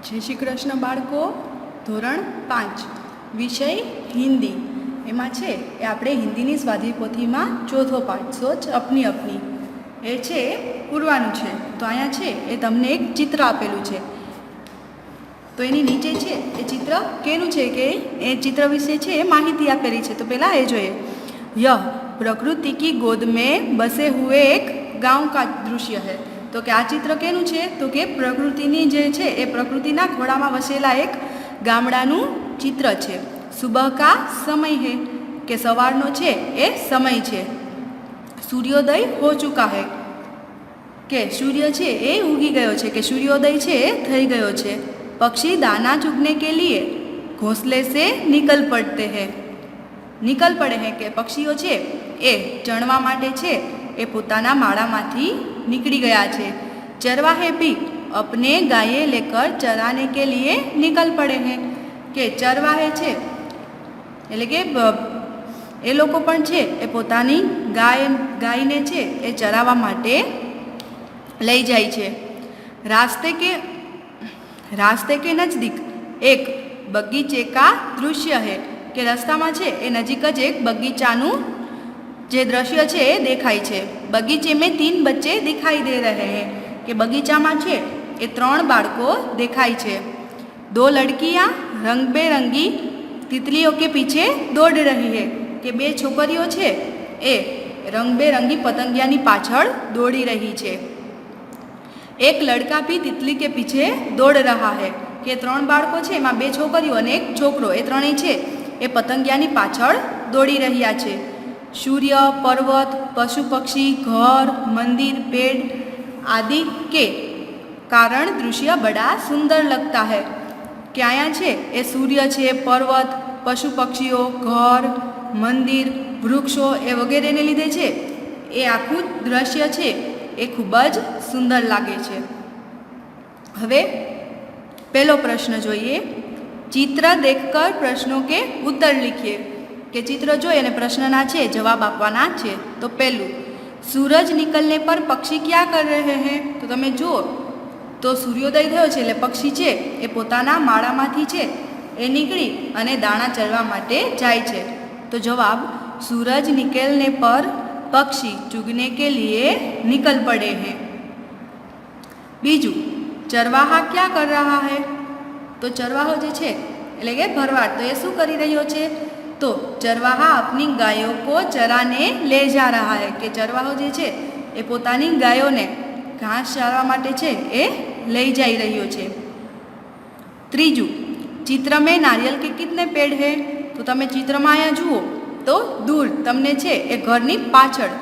જય શ્રી કૃષ્ણ બાળકો. ધોરણ 5 વિષય હિન્દી. એમાં છે એ આપણે હિન્દીની સ્વાધ્યાય પોથીમાં ચોથો પાઠ સોચ અપની અપની એ છે પૂરવાનું છે. તો અહીંયા છે એ તમને એક ચિત્ર આપેલું છે. તો એની નીચે છે એ ચિત્ર કેનું છે કે એ ચિત્ર વિશે છે એ માહિતી આપેલી છે. તો પહેલાં એ જોઈએ. યહ પ્રકૃતિ કી ગોદ મેં બસે હુએ એક ગાંવ કા દૃશ્ય હૈ. તો કે આ ચિત્ર કેનું છે? તો કે પ્રકૃતિની જે છે એ પ્રકૃતિના ખોળામાં વસેલા એક ગામડાનું ચિત્ર છે. સુબહ કા સમય હૈ કે સવારનો છે એ સમય છે. સૂર્યોદય હો ચુકા હૈ કે સૂર્ય છે એ ઉગી ગયો છે કે સૂર્યોદય છે એ થઈ ગયો છે. પક્ષી દાના ચુગને કે લીએ ઘોંસલે સે નિકલ પડતે હૈ. નિકલ પડે હૈ કે પક્ષીઓ છે એ ચણવા માટે છે એ પોતાના માળામાંથી निकली गया છે. चरवाहे भी अपने गाये लेकर चराने के लिए निकल पड़े हैं કે ચરવાહે છે એટલે કે એ લોકો પણ છે એ પોતાની ગાયને છે એ ચરાવવા માટે લઈ જાય છે. रास्ते के नज़दीक एक बगीचे का दृश्य है કે રસ્તામાં છે એ નજીક જ એક બગીચાનું જે દ્રશ્ય છે એ દેખાય છે. બગીચે મેં 3 બચ્ચે દિખાઈ દે રહે हैं કે બગીચામાં છે એ 3 બાળકો દેખાય છે. 2 લડકિयाँ રંગબેરંગી તિતલીઓ કે પીછે દોડ રહી है કે 2 છોકરીઓ છે એ રંગબેરંગી પતંગિયાની પાછળ દોડી રહી છે. એક લડકા ભી તિતલી કે પીછે દોડ રહા है કે 3 બાળકો છે એમાં 2 છોકરીઓ અને એક છોકરો એ ત્રણેય છે એ પતંગિયાની પાછળ દોડી રહ્યા છે. सूर्य पर्वत पशु पक्षी घर मंदिर पेड़ आदि के कारण दृश्य बड़ा सुंदर लगता है કે અહીંયા છે એ સૂર્ય છે, પર્વત, પશુ પક્ષીઓ, ઘર, મંદિર, વૃક્ષો એ વગેરેને લીધે છે એ આખું દ્રશ્ય છે એ ખૂબ જ સુંદર લાગે છે. હવે પહેલો પ્રશ્ન જોઈએ. ચિત્ર દેખકર પ્રશ્નો કે ઉત્તર લીખીએ કે ચિત્ર જોઈ અને પ્રશ્નના છે જવાબ આપવાના છે. તો પહેલું, સૂરજ નિકલને પર પક્ષી ક્યાં કર રહે હૈ? તો તમે જુઓ તો સૂર્યોદય થયો છે એટલે પક્ષી છે એ પોતાના માળામાંથી છે એ નીકળી અને દાણા ચરવા માટે જાય છે. તો જવાબ સૂરજ નિકલને પર પક્ષી ચુગને કે લીએ નિકલ પડે હૈ. બીજું, ચરવાહા ક્યાં કર રહા હૈ? તો ચરવાહો જે છે એટલે કે ભરવાડ તો એ શું કરી રહ્યો છે? तो चरवाहा अपनी गायों को चराने ले जा रहा है કે ચરવાહો જે છે એ પોતાની ગાયોને ઘાસ ચારવા માટે છે એ લઈ જઈ રહ્યો છે. ત્રીજું, ચિત્ર મેં નારિયેલ કે કિતને પેડ હૈ? તો તમે ચિત્રમાં અહીંયા જુઓ તો દૂર તમને છે એ ઘરની પાછળ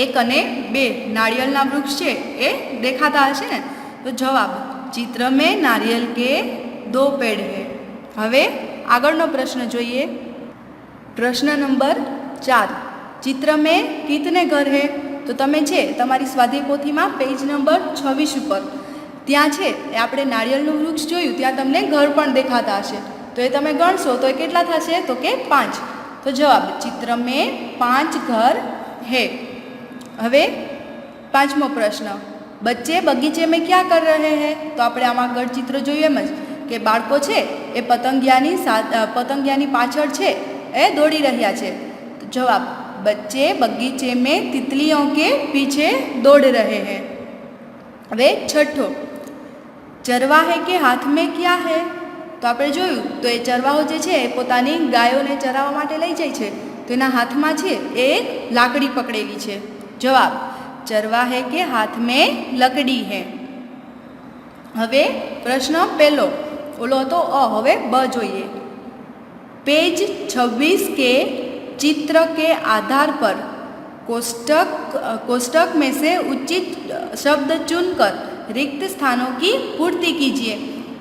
1 અને 2 નારિયેળના વૃક્ષ છે એ દેખાતા હશે ને. તો જવાબ ચિત્ર મેં નારિયેલ કે 2 પેડ હૈ. હવે આગળનો પ્રશ્ન જોઈએ. પ્રશ્ન નંબર 4, ચિત્ર મેં કિતને ઘર હૈ? તો તમે છે તમારી સ્વાધ્યાય પોથીમાં પેજ નંબર 26 ઉપર ત્યાં છે એ આપણે નારિયેળનું વૃક્ષ જોયું, ત્યાં તમને ઘર પણ દેખાતા હશે. તો એ તમે ગણશો તો એ કેટલા થશે? તો કે 5. તો જવાબ ચિત્ર મેં 5 ઘર હૈ. હવે 5મો પ્રશ્ન, બચ્ચે બગીચે મેં ક્યાં કર રહે હૈ? તો આપણે આમાં આગળ ચિત્ર જોયું એમ જ કે બાળકો છે એ પતંગિયાની પાછળ છે એ દોડી રહ્યા છે. તો જવાબ બચ્ચે બગીચે મેં તિતલીઓं के पीछे दौड़ रहे हैं. હવે છઠ્ઠો, ચરવાહે કે હાથ મેં ક્યાં હૈ? તો આપણે જોયું તો એ ચરવાહો જે છે એ પોતાની ગાયોને ચરાવવા માટે લઈ જાય છે. તો એના હાથમાં છે એ લાકડી પકડેલી છે. જવાબ ચરવાહે કે હાથ મેં લકડી હૈ. હવે પ્રશ્ન પહેલો ઓલો હતો અ, હવે બ જોઈએ. पेज 26 के चित्र के आधार पर कोष्टक में से उचित शब्द चुनकर रिक्त स्थानों की पूर्ति कीजिए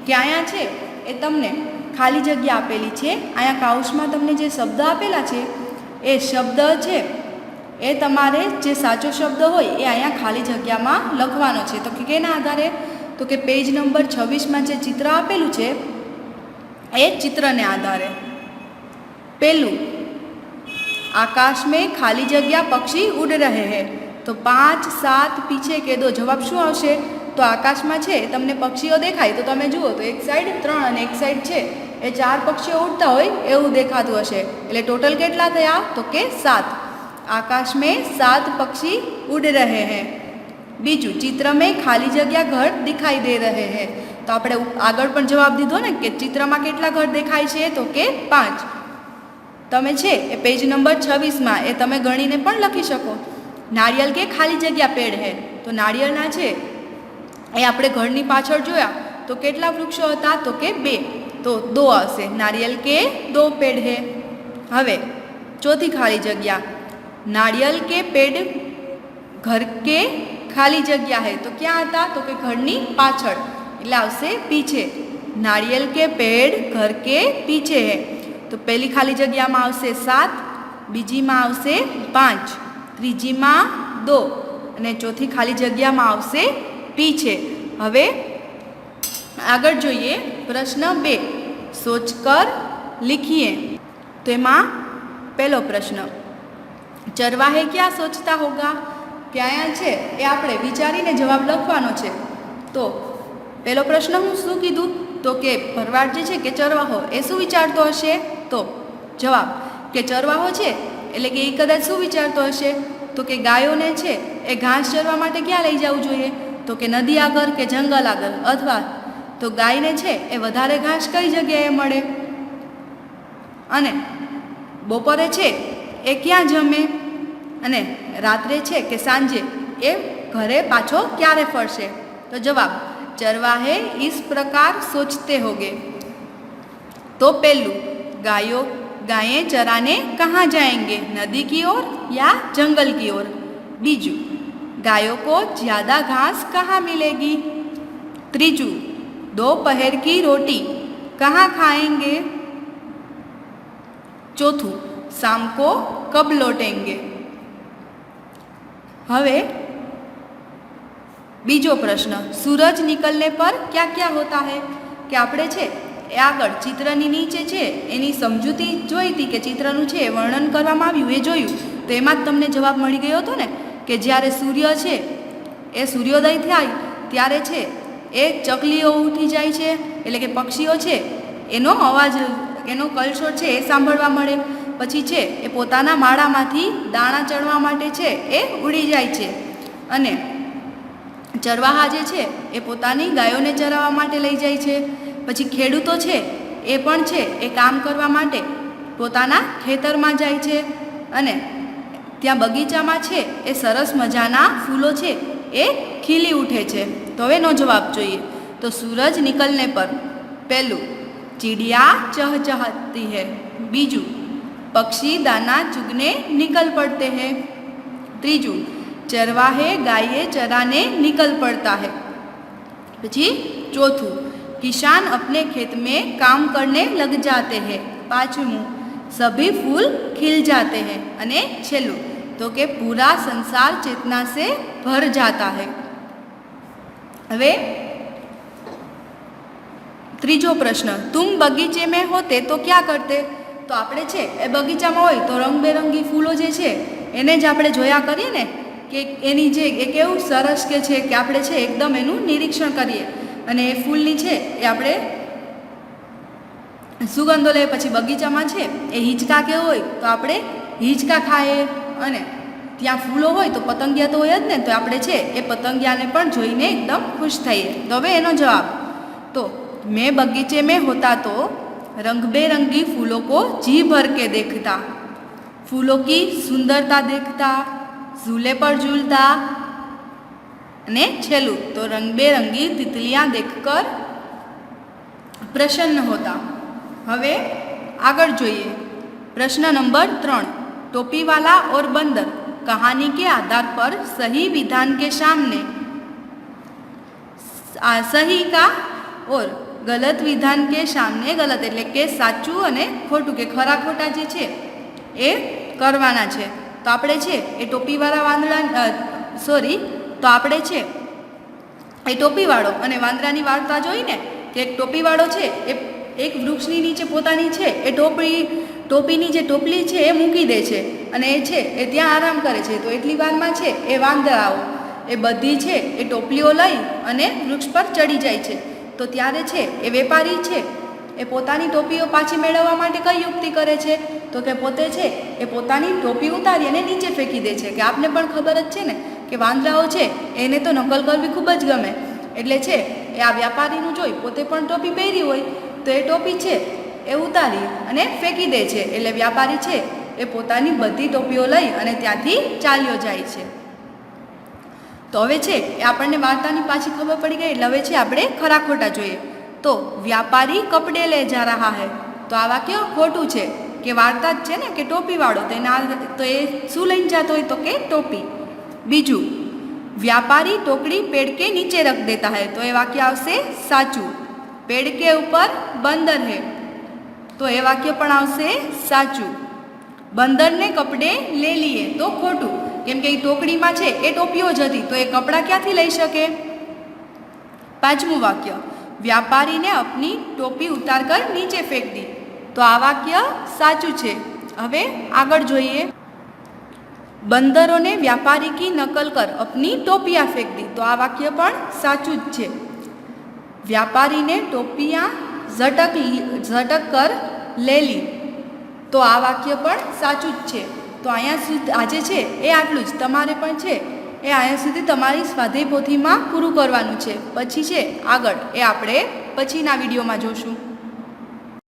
કે અહીંયા છે એ તમને ખાલી જગ્યા આપેલી છે. અહીંયા કાઉસમાં તમને જે શબ્દ આપેલા છે એ શબ્દ છે એ તમારે જે સાચો શબ્દ હોય એ અહીંયા ખાલી જગ્યામાં લખવાનો છે. તો કેના આધારે? તો કે પેજ નંબર 26માં જે ચિત્ર આપેલું છે એ ચિત્રને આધારે. પહેલું, આકાશ में खाली जगह पक्षी उड़ रहे हैं. तो 5 7 पीछे के 2 जवाब શું આવશે? તો આકાશમાં છે તમને પક્ષીઓ દેખાય તો તમે જુઓ તો એક સાઈડ 3 અને એક સાઈડ છે એ 4 પક્ષીઓ ઉડતા હોય એવું દેખાતું હશે. એટલે ટોટલ કેટલા થયા તો કે 7. आकाश में 7 पक्षी उड़ रहे हैं. बीजू चित्र में खाली जगह घर दिखाई दे रहे हैं. तो આપણે આગળ પણ જવાબ દીધો ને કે ચિત્રમાં કેટલા ઘર દેખાય છે તો કે 5. તમે છે એ પેજ નંબર 26 એ તમે ગણીને પણ લખી શકો. નારિયેલ કે ખાલી જગ્યા પેડ હે. તો નારિયેળના છે એ આપણે ઘરની પાછળ જોયા તો કેટલા વૃક્ષો હતા તો કે 2. તો 2 આવશે. નારિયેલ કે 2 पेड़ है. હવે ચોથી ખાલી જગ્યા नारियल के पेड़ घर के खाली जगह है. तो क्या आता तो कि घरनी पाछड़ એટલે આવશે पीछे. नारियल के पेड़ घर के पीछे है. तो पहली खाली जग्याમાં આવશે 7, બીજીમાં આવશે 5, ત્રીજીમાં 2 અને ચોથી ખાલી જગ્યામાં આવશે पीछे. હવે આગળ જોઈએ પ્રશ્ન 2. सोचकर लिखिए. तो એમાં પહેલો પ્રશ્ન चरवाहे क्या सोचता होगा કે અહીંયા છે એ આપણે વિચારીને જવાબ લખવાનો છે. તો પહેલો પ્રશ્ન હું શું કીધું તો કે ભરવાડ જે છે કે ચરવાહો એ શું વિચારતો હશે તો જવાબ કે ચરવાહો છે એટલે કે એ કદાચ શું વિચારતો હશે તો કે ગાયોને છે એ ઘાસ ચરવા માટે ક્યાં લઈ જવું જોઈએ તો કે નદી આગળ કે જંગલ આગળ, અથવા તો ગાયને છે એ વધારે ઘાસ કઈ જગ્યાએ મળે, અને બપોરે છે એ ક્યાં જમે, અને રાત્રે છે કે સાંજે એ ઘરે પાછો ક્યારે ફરશે. તો જવાબ चरवाहे इस प्रकार सोचते होंगे. तो पहलू गायें चराने कहाँ जाएंगे, नदी की ओर या जंगल की ओर. बीजू गायों को ज़्यादा घास कहाँ मिलेगी. त्रीजू दोपहर की रोटी कहाँ खाएंगे. चौथू शाम को कब लौटेंगे. हवे बीजो प्रश्न सूरज निकलने पर क्या क्या होता है कि આપણે છે એ આગળ ચિત્રની નીચે છે એની સમજૂતી જોઈ હતી કે ચિત્રનું છે વર્ણન કરવામાં આવ્યું એ જોયું તો એમાં જ તમને જવાબ મળી ગયો હતો ને કે જ્યારે સૂર્ય છે એ સૂર્યોદય થાય ત્યારે છે એ ચકલીઓ ઉઠી જાય છે, એટલે કે પક્ષીઓ છે એનો અવાજ એનો કલશોર છે એ સાંભળવા મળે. પછી છે એ પોતાના માળામાંથી દાણા ચણવા માટે છે એ ઉડી જાય છે, અને ચરવાહા જે છે એ પોતાની ગાયોને ચરાવવા માટે લઈ જાય છે. પછી ખેડૂતો છે એ પણ છે એ કામ કરવા માટે પોતાના ખેતરમાં જાય છે, અને ત્યાં બગીચામાં છે એ સરસ મજાના ફૂલો છે એ ખીલી ઉઠે છે. તો હવે એનો જવાબ જોઈએ તો સૂરજ નિકલને પર પહેલું चिड़िया चहचहाती है. बीजू पक्षी दाना चुगने निकल पड़ते हैं. त्रीजू चरवाहे गाये चराने निकल पड़ता है. પછી ચોથું किसान अपने खेत में काम करने लग जाते हैं. पांचवू सभी फूल खिल जाते हैं. અને છેલ્લું तो कि पूरा संसार चेतना से भर जाता है. હવે ત્રીજો પ્રશ્ન तुम बगीचे में होते तो क्या करते. તો આપણે છે એ બગીચામાં હોય તો રંગબેરંગી ફૂલો જે છે એને જ આપણે જોયા કરીએ ને કે એની જે એ કેવું સરસ કે છે કે આપણે છે એકદમ એનું નિરીક્ષણ કરીએ, અને એ ફૂલની છે એ આપણે સુગંધો લઈએ. પછી બગીચામાં છે એ હિંચકા કે હોય તો આપણે હિંચકા ખાઈએ, અને ત્યાં ફૂલો હોય તો પતંગિયા તો હોય જ ને, તો આપણે છે એ પતંગિયાને પણ જોઈને એકદમ ખુશ થઈએ. તો હવે એનો જવાબ તો मैं बगीचे में होता तो रंग बेरंगी फूलों को जी भर के देखता, फूलों की सुंदरता देखता, झूले पर झूलता, ने छेलू तो रंग बेरंगी तितलियाँ देखकर प्रसन्न होता. हवे आगळ जोईए प्रश्न नंबर 3. टोपी वाला और बंदर कहानी के आधार पर सही विधान के सामने सही का और गलत विधान के सामने गलत એટલે કે સાચું અને ખોટું કે ખરા ખોટા જે છે એ કરવાના છે. તો આપણે છે એ ટોપીવાળા વાંદરા તો આપણે છે એ ટોપીવાળો અને વાંદરાની વાર્તા જોઈને કે એક ટોપીવાળો છે એ એક વૃક્ષની નીચે પોતાની છે એ ટોપીની જે ટોપલી છે એ મૂકી દે છે, અને એ છે એ ત્યાં આરામ કરે છે. તો એટલી વારમાં છે એ વાંદરાઓ એ બધી છે એ ટોપલીઓ લઈ અને વૃક્ષ પર ચડી જાય છે. તો ત્યારે છે એ વેપારી છે એ પોતાની ટોપીઓ પાછી મેળવવા માટે કઈ યુક્તિ કરે છે? તો કે પોતે છે એ પોતાની ટોપી ઉતારી અને નીચે ફેંકી દે છે. કે આપને પણ ખબર જ છે ને કે વાંદરાઓ છે એને તો નકલ કરવી ખૂબ જ ગમે. એટલે છે એ આ વ્યાપારીનું જોઈ પોતે પણ ટોપી પહેરી હોય તો એ ટોપી છે એ ઉતારી અને ફેંકી દે છે. એટલે વ્યાપારી છે એ પોતાની બધી ટોપીઓ લઈ અને ત્યાંથી ચાલ્યો જાય છે. તો હવે છે એ આપણને વાર્તાની પાછી ખબર પડી ગઈ. એટલે હવે છે આપણે ખરા ખોટા જોઈએ. તો વ્યાપારી કપડે લે જા રહા હૈ, તો આ વાક્ય ખોટું છે. કે વાર્તા જ છે ને કે ટોપીવાળો તો એ શું લઈને જતો હોય તો કે ટોપી. બીજું, व्यापारी टोकरी पेड़ के नीचे रख देता है, तो ये वाक्य आवशे साचू. पेड़ के ऊपर बंदर है, तो ये वाक्य पण आवशे साचू. बंदर ने कपड़े ले लिए, तो खोटू. केम के टोकरी में छे ए टोपीओ ज हती, तो ये कपड़ा क्यांथी लई शके? पांचमું वाक्य, व्यापारी ने अपनी टोपी उतार कर नीचे फेंक दी, तो आ वाक्य साचू छे. हवे आगळ जोईए. बंदरों ने व्यापारी की नकल कर अपनी टोपियाँ फेंक दी, तो आ वाक्य पण साचू ज छे. व्यापारी ने टोपियाँ झटक कर ले ली, तो आ वाक्य पण साचू ज छे. तो अहींया सुधी आजे छे ए आटલું જ. તમારે પણ છે એ અહીંયા સુધી તમારી સ્વાધ્યાય પોથીમાં પૂરું કરવાનું છે. પછી છે આગળ એ આપણે પછીના વિડીયોમાં જોશું.